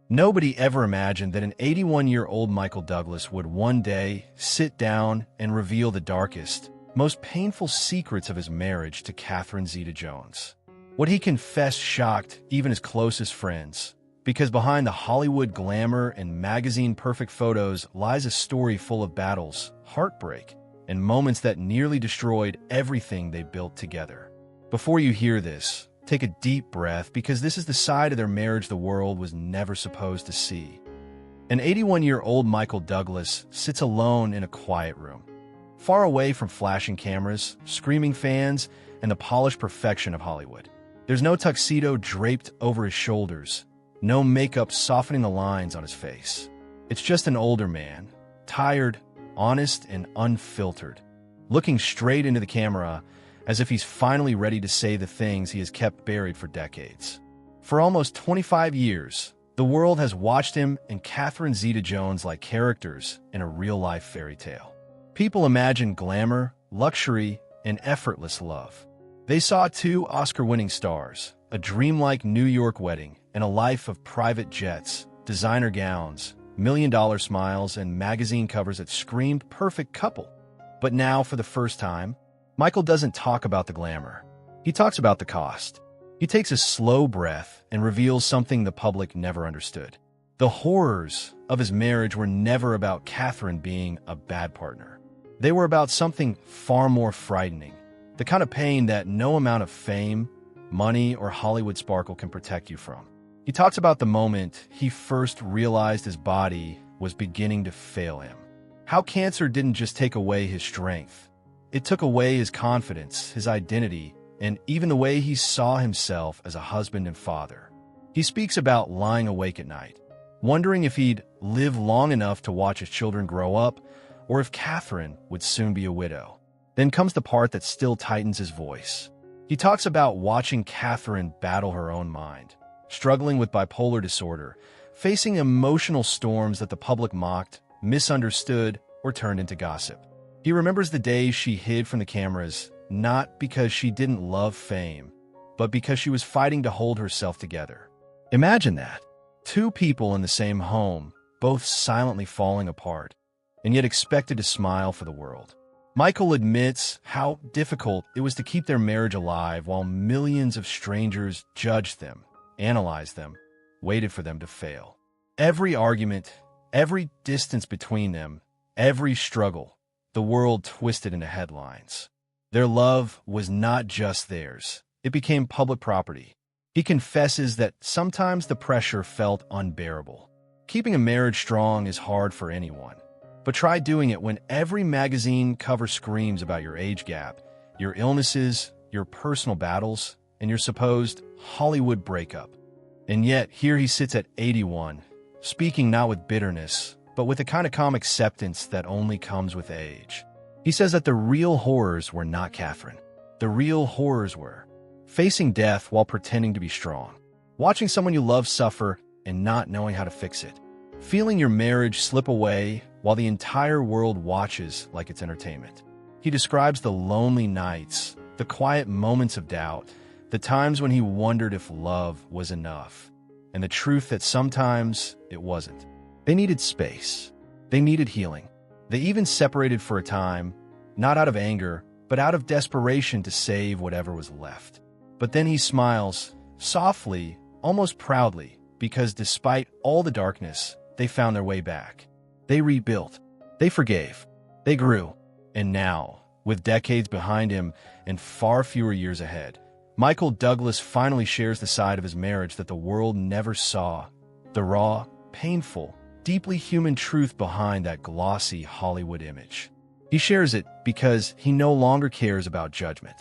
Nobody ever imagined that an 81-year-old Michael Douglas would one day sit down and reveal the darkest, most painful secrets of his marriage to Catherine Zeta-Jones. What he confessed shocked even his closest friends, because behind the Hollywood glamour and magazine-perfect photos lies a story full of battles, heartbreak, and moments that nearly destroyed everything they built together. Before you hear this, take a deep breath, because this is the side of their marriage the world was never supposed to see. An 81-year-old Michael Douglas sits alone in a quiet room, far away from flashing cameras, screaming fans, and the polished perfection of Hollywood. There's no tuxedo draped over his shoulders, no makeup softening the lines on his face. It's just an older man, tired, honest, and unfiltered, looking straight into the camera as if he's finally ready to say the things he has kept buried for decades. For almost 25 years, the world has watched him and Catherine Zeta-Jones like characters in a real-life fairy tale. People imagine glamour, luxury, and effortless love. They saw two Oscar-winning stars, a dreamlike New York wedding, and a life of private jets, designer gowns, million-dollar smiles, and magazine covers that screamed perfect couple. But now, for the first time, Michael doesn't talk about the glamour. He talks about the cost. He takes a slow breath and reveals something the public never understood. The horrors of his marriage were never about Catherine being a bad partner. They were about something far more frightening, the kind of pain that no amount of fame, money, or Hollywood sparkle can protect you from. He talks about the moment he first realized his body was beginning to fail him. How cancer didn't just take away his strength. It took away his confidence, his identity, and even the way he saw himself as a husband and father. He speaks about lying awake at night, wondering if he'd live long enough to watch his children grow up, or if Catherine would soon be a widow. Then comes the part that still tightens his voice. He talks about watching Catherine battle her own mind, struggling with bipolar disorder, facing emotional storms that the public mocked, misunderstood, or turned into gossip. He remembers the days she hid from the cameras, not because she didn't love fame, but because she was fighting to hold herself together. Imagine that. Two people in the same home, both silently falling apart, and yet expected to smile for the world. Michael admits how difficult it was to keep their marriage alive while millions of strangers judged them, analyzed them, waited for them to fail. Every argument, every distance between them, every struggle, the world twisted into headlines. Their love was not just theirs. It became public property. He confesses that sometimes the pressure felt unbearable. Keeping a marriage strong is hard for anyone. But try doing it when every magazine cover screams about your age gap, your illnesses, your personal battles, and your supposed Hollywood breakup. And yet, here he sits at 81, speaking not with bitterness, but with the kind of calm acceptance that only comes with age. He says that the real horrors were not Catherine. The real horrors were facing death while pretending to be strong, watching someone you love suffer and not knowing how to fix it, feeling your marriage slip away while the entire world watches like it's entertainment. He describes the lonely nights, the quiet moments of doubt, the times when he wondered if love was enough, and the truth that sometimes it wasn't. They needed space. They needed healing. They even separated for a time, not out of anger, but out of desperation to save whatever was left. But then he smiles, softly, almost proudly, because despite all the darkness, they found their way back. They rebuilt. They forgave. They grew. And now, with decades behind him and far fewer years ahead, Michael Douglas finally shares the side of his marriage that the world never saw, the raw, painful, deeply human truth behind that glossy Hollywood image. He shares it because he no longer cares about judgment.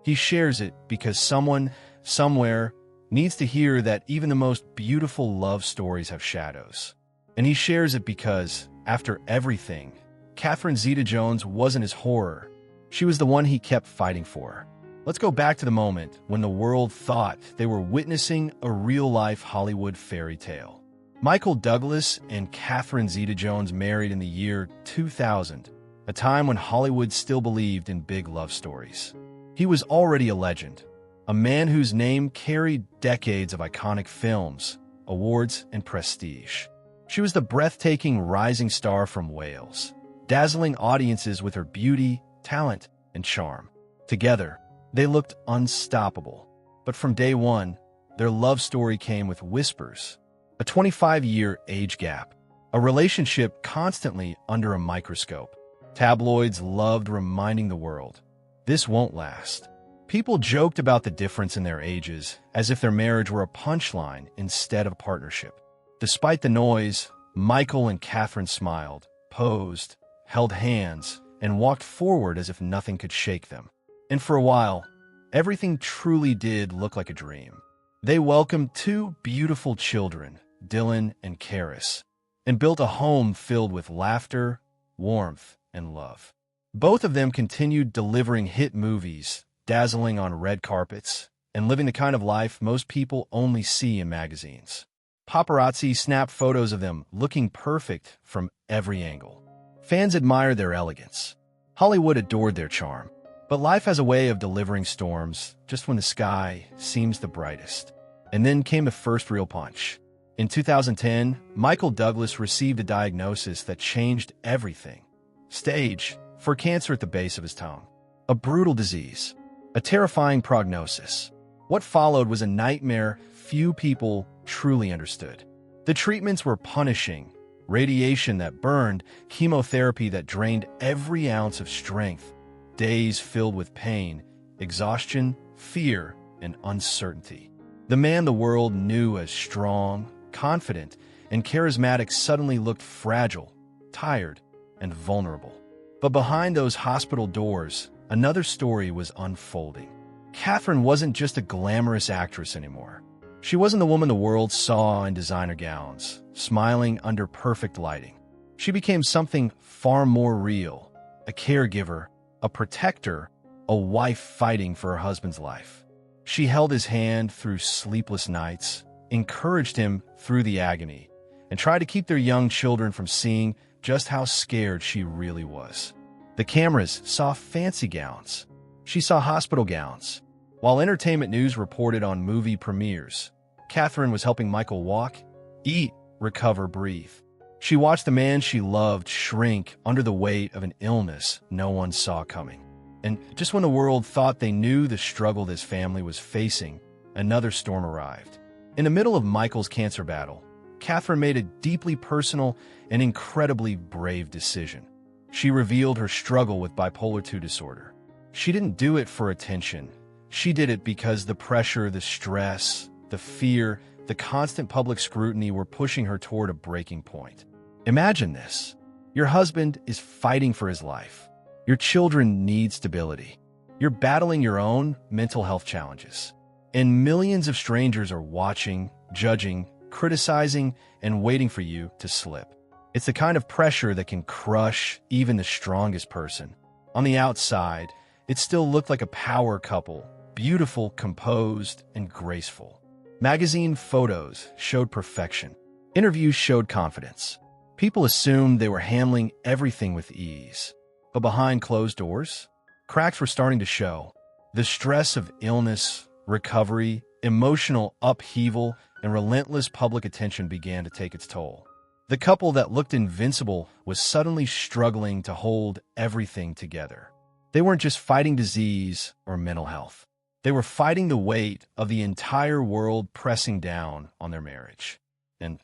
He shares it because someone, somewhere, needs to hear that even the most beautiful love stories have shadows. And he shares it because, after everything, Catherine Zeta-Jones wasn't his horror. She was the one he kept fighting for. Let's go back to the moment when the world thought they were witnessing a real-life Hollywood fairy tale. Michael Douglas and Catherine Zeta-Jones married in the year 2000, a time when Hollywood still believed in big love stories. He was already a legend, a man whose name carried decades of iconic films, awards, and prestige. She was the breathtaking rising star from Wales, dazzling audiences with her beauty, talent, and charm. Together, they looked unstoppable. But from day one, their love story came with whispers, a 25-year age gap, a relationship constantly under a microscope. Tabloids loved reminding the world, this won't last. People joked about the difference in their ages as if their marriage were a punchline instead of a partnership. Despite the noise, Michael and Catherine smiled, posed, held hands, and walked forward as if nothing could shake them. And for a while, everything truly did look like a dream. They welcomed two beautiful children, Dylan and Karis, and built a home filled with laughter, warmth, and love. Both of them continued delivering hit movies, dazzling on red carpets, and living the kind of life most people only see in magazines. Paparazzi snapped photos of them looking perfect from every angle. Fans admired their elegance. Hollywood adored their charm. But life has a way of delivering storms just when the sky seems the brightest. And then came the first real punch. In 2010, Michael Douglas received a diagnosis that changed everything. Stage 4 cancer at the base of his tongue. A brutal disease. A terrifying prognosis. What followed was a nightmare few people truly understood. The treatments were punishing. Radiation that burned, chemotherapy that drained every ounce of strength. Days filled with pain, exhaustion, fear, and uncertainty. The man the world knew as strong, confident, and charismatic suddenly looked fragile, tired, and vulnerable. But behind those hospital doors, another story was unfolding. Catherine wasn't just a glamorous actress anymore. She wasn't the woman the world saw in designer gowns, smiling under perfect lighting. She became something far more real, a caregiver, a protector, a wife fighting for her husband's life. She held his hand through sleepless nights, encouraged him through the agony, and tried to keep their young children from seeing just how scared she really was. The cameras saw fancy gowns. She saw hospital gowns. While entertainment news reported on movie premieres, Catherine was helping Michael walk, eat, recover, breathe. She watched the man she loved shrink under the weight of an illness no one saw coming. And just when the world thought they knew the struggle this family was facing, another storm arrived. In the middle of Michael's cancer battle, Catherine made a deeply personal and incredibly brave decision. She revealed her struggle with bipolar II disorder. She didn't do it for attention. She did it because the pressure, the stress, the fear, the constant public scrutiny were pushing her toward a breaking point. Imagine this. Your husband is fighting for his life. Your children need stability. You're battling your own mental health challenges. And millions of strangers are watching, judging, criticizing, and waiting for you to slip. It's the kind of pressure that can crush even the strongest person. On the outside, it still looked like a power couple, beautiful, composed, and graceful. Magazine photos showed perfection. Interviews showed confidence. People assumed they were handling everything with ease. But behind closed doors, cracks were starting to show. The stress of illness, recovery, emotional upheaval, and relentless public attention began to take its toll. The couple that looked invincible was suddenly struggling to hold everything together. They weren't just fighting disease or mental health. They were fighting the weight of the entire world pressing down on their marriage. And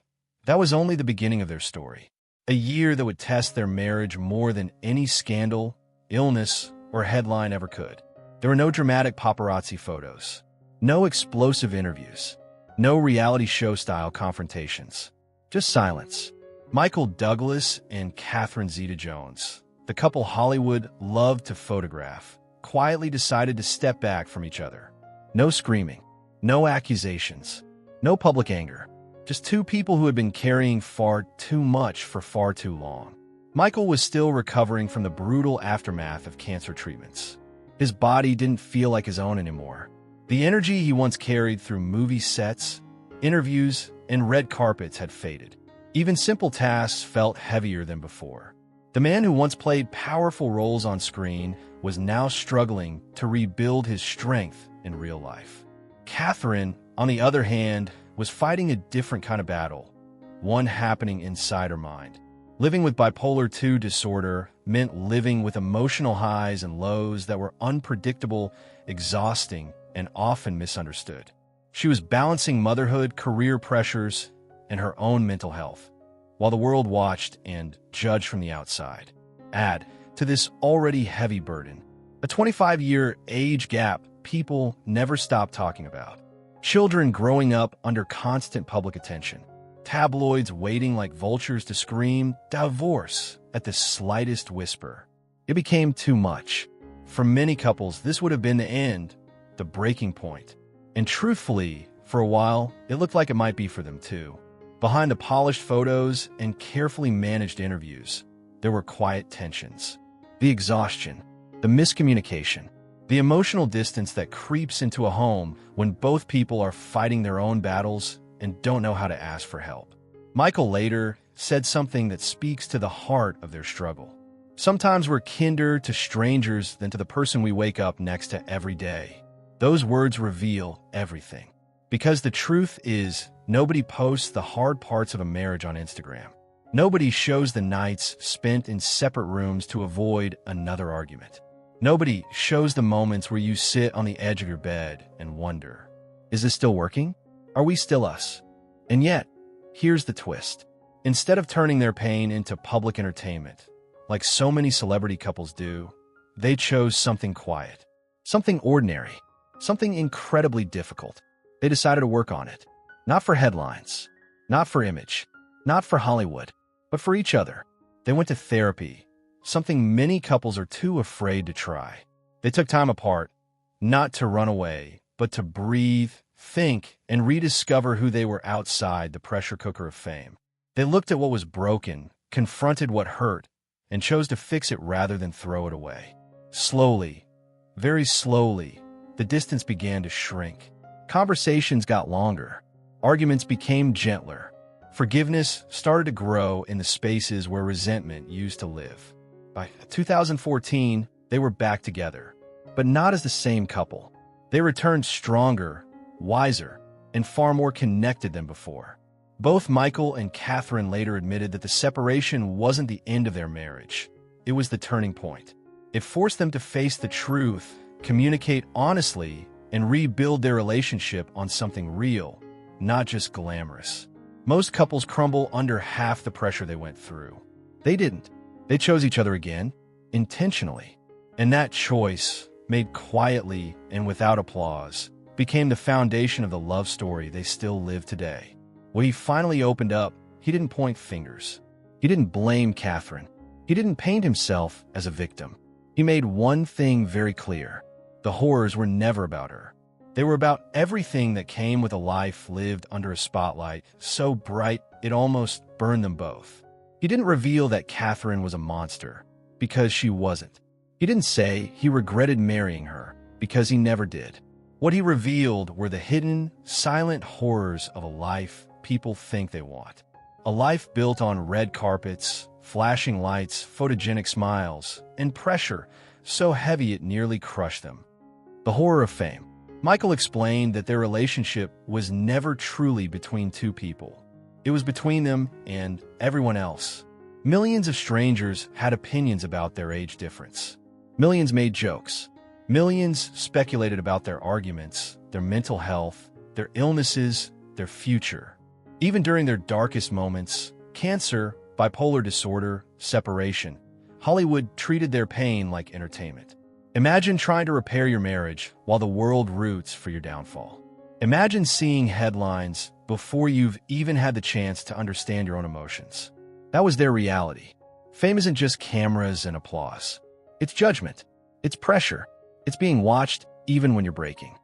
that was only the beginning of their story. A year that would test their marriage more than any scandal, illness, or headline ever could. There were no dramatic paparazzi photos, no explosive interviews, no reality show-style confrontations, just silence. Michael Douglas and Catherine Zeta-Jones, the couple Hollywood loved to photograph, quietly decided to step back from each other. No screaming, no accusations, no public anger. Just two people who had been carrying far too much for far too long. Michael was still recovering from the brutal aftermath of cancer treatments. His body didn't feel like his own anymore. The energy he once carried through movie sets, interviews, and red carpets had faded. Even simple tasks felt heavier than before. The man who once played powerful roles on screen was now struggling to rebuild his strength in real life. Catherine, on the other hand, was fighting a different kind of battle, one happening inside her mind. Living with bipolar 2 disorder meant living with emotional highs and lows that were unpredictable, exhausting, and often misunderstood. She was balancing motherhood, career pressures, and her own mental health, while the world watched and judged from the outside. Add to this already heavy burden a 25-year age gap people never stopped talking about. Children growing up under constant public attention. Tabloids waiting like vultures to scream divorce at the slightest whisper. It became too much. For many couples, this would have been the end, the breaking point. And truthfully, for a while, it looked like it might be for them too. Behind the polished photos and carefully managed interviews, there were quiet tensions. The exhaustion, the miscommunication, the emotional distance that creeps into a home when both people are fighting their own battles and don't know how to ask for help. Michael later said something that speaks to the heart of their struggle. Sometimes we're kinder to strangers than to the person we wake up next to every day. Those words reveal everything. Because the truth is, nobody posts the hard parts of a marriage on Instagram. Nobody shows the nights spent in separate rooms to avoid another argument. Nobody shows the moments where you sit on the edge of your bed and wonder, is this still working? Are we still us? And yet, here's the twist. Instead of turning their pain into public entertainment, like so many celebrity couples do, they chose something quiet, something ordinary, something incredibly difficult. They decided to work on it. Not for headlines, not for image, not for Hollywood, but for each other. They went to therapy, something many couples are too afraid to try. They took time apart, not to run away, but to breathe, think, and rediscover who they were outside the pressure cooker of fame. They looked at what was broken, confronted what hurt, and chose to fix it rather than throw it away. Slowly, very slowly, the distance began to shrink. Conversations got longer. Arguments became gentler. Forgiveness started to grow in the spaces where resentment used to live. By 2014, they were back together, but not as the same couple. They returned stronger, wiser, and far more connected than before. Both Michael and Catherine later admitted that the separation wasn't the end of their marriage. It was the turning point. It forced them to face the truth, communicate honestly, and rebuild their relationship on something real, not just glamorous. Most couples crumble under half the pressure they went through. They didn't. They chose each other again, intentionally. And that choice, made quietly and without applause, became the foundation of the love story they still live today. When he finally opened up, he didn't point fingers. He didn't blame Catherine. He didn't paint himself as a victim. He made one thing very clear. The horrors were never about her. They were about everything that came with a life lived under a spotlight so bright it almost burned them both. He didn't reveal that Catherine was a monster, because she wasn't. He didn't say he regretted marrying her, because he never did. What he revealed were the hidden, silent horrors of a life people think they want. A life built on red carpets, flashing lights, photogenic smiles, and pressure so heavy it nearly crushed them. The horror of fame. Michael explained that their relationship was never truly between two people. It was between them and everyone else. Millions of strangers had opinions about their age difference. Millions made jokes. Millions speculated about their arguments, their mental health, their illnesses, their future. Even during their darkest moments, cancer, bipolar disorder, separation, Hollywood treated their pain like entertainment. Imagine trying to repair your marriage while the world roots for your downfall. Imagine seeing headlines before you've even had the chance to understand your own emotions. That was their reality. Fame isn't just cameras and applause. It's judgment. It's pressure. It's being watched even when you're breaking.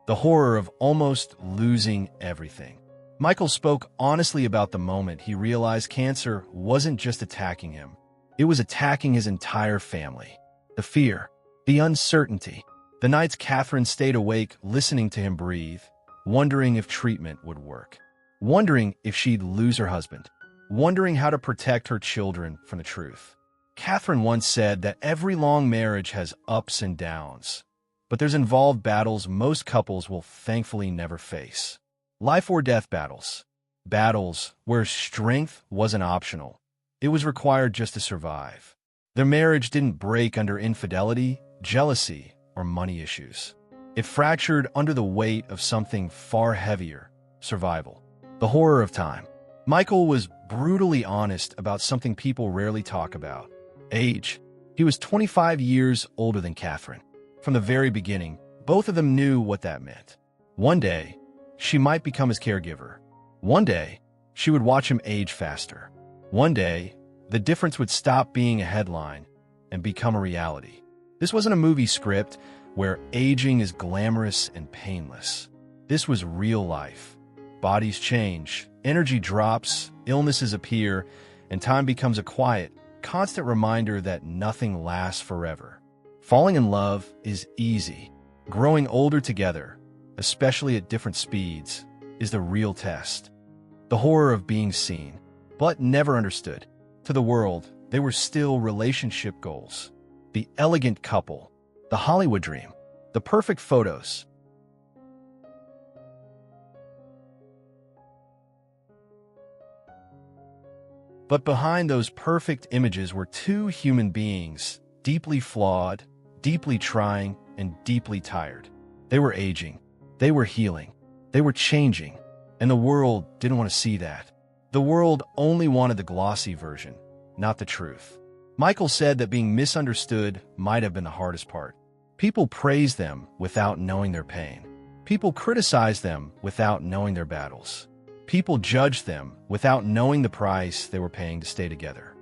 The horror of almost losing everything. Michael spoke honestly about the moment he realized cancer wasn't just attacking him. It was attacking his entire family. The fear, the uncertainty, the nights Catherine stayed awake listening to him breathe, wondering if treatment would work, wondering if she'd lose her husband, wondering how to protect her children from the truth. Catherine once said that every long marriage has ups and downs, but there's involved battles most couples will thankfully never face. Life or death battles. Battles where strength wasn't optional. It was required just to survive. Their marriage didn't break under infidelity, jealousy, or money issues. It fractured under the weight of something far heavier: survival. The horror of time. Michael was brutally honest about something people rarely talk about: age. He was 25 years older than Catherine. From the very beginning, both of them knew what that meant. One day, she might become his caregiver. One day, she would watch him age faster. One day, the difference would stop being a headline and become a reality. This wasn't a movie script where aging is glamorous and painless. This was real life. Bodies change, energy drops, illnesses appear, and time becomes a quiet, constant reminder that nothing lasts forever. Falling in love is easy. Growing older together, especially at different speeds, is the real test. The horror of being seen, but never understood. To the world, they were still relationship goals. The elegant couple, the Hollywood dream, the perfect photos. But behind those perfect images were two human beings, deeply flawed, deeply trying, and deeply tired. They were aging. They were healing. They were changing. And the world didn't want to see that. The world only wanted the glossy version, not the truth. Michael said that being misunderstood might have been the hardest part. People praised them without knowing their pain. People criticized them without knowing their battles. People judged them without knowing the price they were paying to stay together.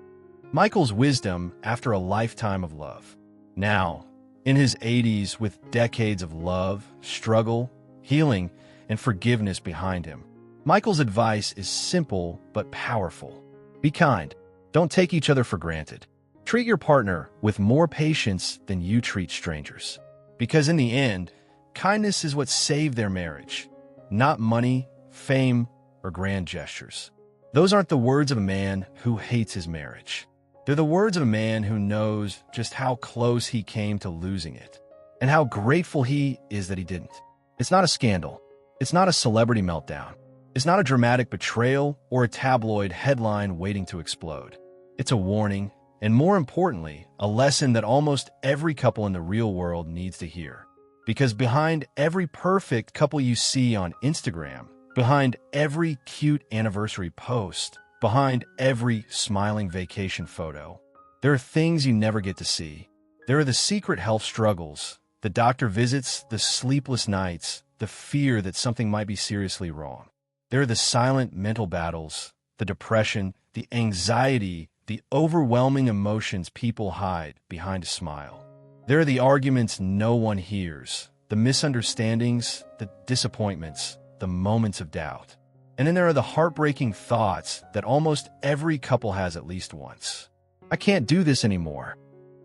Michael's wisdom after a lifetime of love. Now, in his 80s, with decades of love, struggle, healing, and forgiveness behind him, Michael's advice is simple but powerful. Be kind. Don't take each other for granted. Treat your partner with more patience than you treat strangers. Because in the end, kindness is what saved their marriage, not money, fame, or grand gestures. Those aren't the words of a man who hates his marriage. They're the words of a man who knows just how close he came to losing it, and how grateful he is that he didn't. It's not a scandal. It's not a celebrity meltdown. It's not a dramatic betrayal or a tabloid headline waiting to explode. It's a warning, and more importantly, a lesson that almost every couple in the real world needs to hear. Because behind every perfect couple you see on Instagram, behind every cute anniversary post, behind every smiling vacation photo, there are things you never get to see. There are the secret health struggles, the doctor visits, the sleepless nights, the fear that something might be seriously wrong. There are the silent mental battles, the depression, the anxiety, the overwhelming emotions people hide behind a smile. There are the arguments no one hears, the misunderstandings, the disappointments, the moments of doubt. And then there are the heartbreaking thoughts that almost every couple has at least once. I can't do this anymore.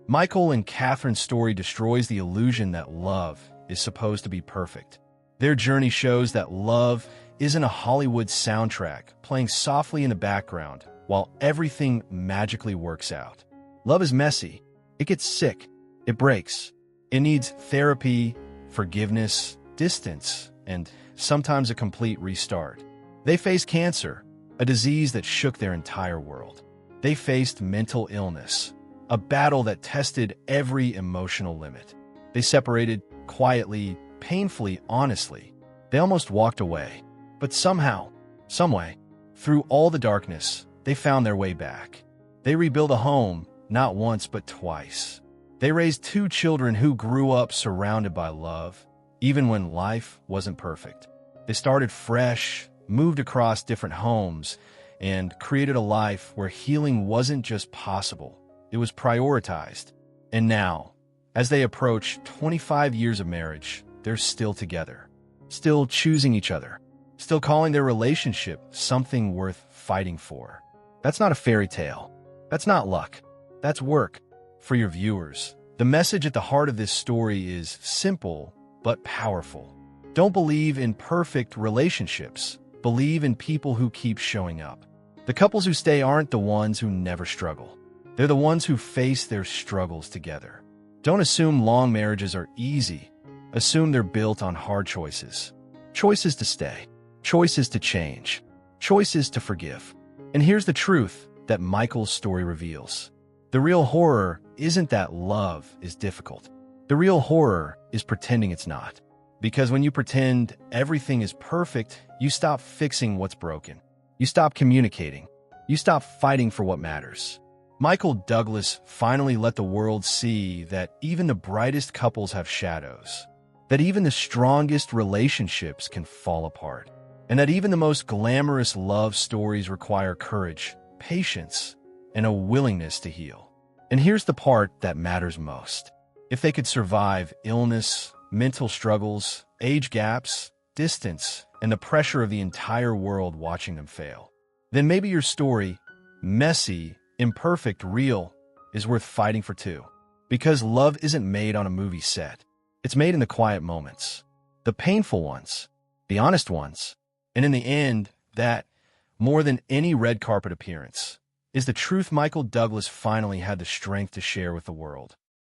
Michael and Catherine's story destroys the illusion that love is supposed to be perfect. Their journey shows that love isn't a Hollywood soundtrack playing softly in the background while everything magically works out. Love is messy. It gets sick. It breaks. It needs therapy, forgiveness, distance, and sometimes a complete restart. They faced cancer, a disease that shook their entire world. They faced mental illness, a battle that tested every emotional limit. They separated quietly, painfully, honestly. They almost walked away. But somehow, someway, through all the darkness, they found their way back. They rebuilt a home, not once but twice. They raised two children who grew up surrounded by love, even when life wasn't perfect. They started fresh, moved across different homes, and created a life where healing wasn't just possible, it was prioritized. And now, as they approach 25 years of marriage, they're still together, still choosing each other, still calling their relationship something worth fighting for. That's not a fairy tale. That's not luck. That's work. For your viewers, the message at the heart of this story is simple but powerful. Don't believe in perfect relationships. Believe in people who keep showing up. The couples who stay aren't the ones who never struggle. They're the ones who face their struggles together. Don't assume long marriages are easy. Assume they're built on hard choices. Choices to stay. choices to change, choices to forgive. And here's the truth that Michael's story reveals. The real horror isn't that love is difficult. The real horror is pretending it's not. Because when you pretend everything is perfect, you stop fixing what's broken. You stop communicating. You stop fighting for what matters. Michael Douglas finally let the world see that even the brightest couples have shadows, that even the strongest relationships can fall apart, and that even the most glamorous love stories require courage, patience, and a willingness to heal. And here's the part that matters most. If they could survive illness, mental struggles, age gaps, distance, and the pressure of the entire world watching them fail, then maybe your story, messy, imperfect, real, is worth fighting for too. Because love isn't made on a movie set. It's made in the quiet moments, the painful ones, the honest ones. And in the end, that, more than any red carpet appearance, is the truth Michael Douglas finally had the strength to share with the world.